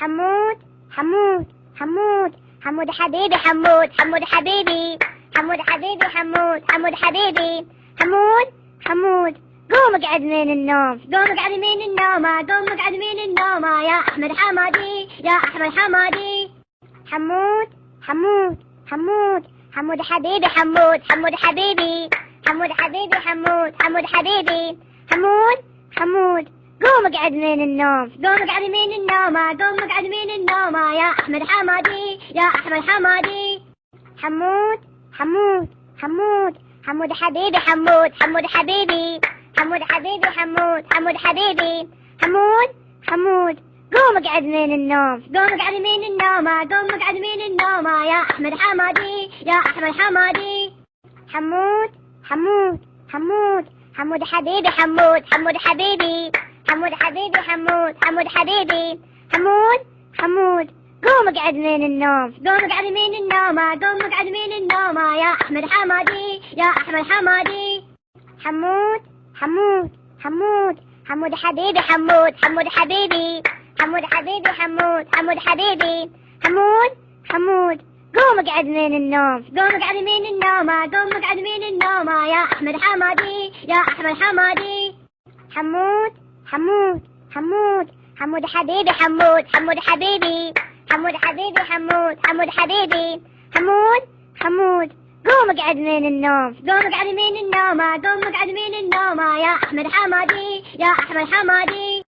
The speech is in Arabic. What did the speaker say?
حمود حمود حمود حمود حبيبي حمود حمود حبيبي حمود حبيبي حمود حمود حبيبي حمود حمود قوم اقعد من النوم قوم اقعد من النوم قوم اقعد من النوم يا احمد حمادي يا احمد حمادي حمود حمود حمود حمود حبيبي حمود حمود حبيبي حمود حبيبي حمود حمود حبيبي حمود حمود قوم اقعد من النوم قوم اقعد من النوم قوم اقعد من النوم يا احمد حمادي يا احمد حمادي حمود حمود حمود حمود حبيبي حمود حمود حبيبي حمود حبيبي حمود حمود حبيبي حمود حمود قوم اقعد من النوم قوم اقعد من النوم قوم اقعد من النوم يا احمد حمادي يا احمد حمادي حمود حمود حمود حمود حبيبي حمود حمود حبيبي حمود حبيبي حمود حمود حبيبي حمود حمود قوم اقعد من النوم قوم اقعد من النوم قوم اقعد من النوم يا احمد حمادي يا احمد حمادي حمود حمود حمود حمود حبيبي حمود حمود حبيبي حمود حبيبي حمود حمود حبيبي حمود حمود قوم اقعد من النوم قوم اقعد من النوم قوم اقعد من النوم يا احمد حمادي يا احمد حمادي حمود حمود حمود حمود حبيبي حمود حمود حبيبي حمود حبيبي حمود حمود حبيبي حمود حمود قوم اقعد من النوم قوم اقعد من النوم قوم اقعد من النوم يا احمد حمادي يا احمد حمادي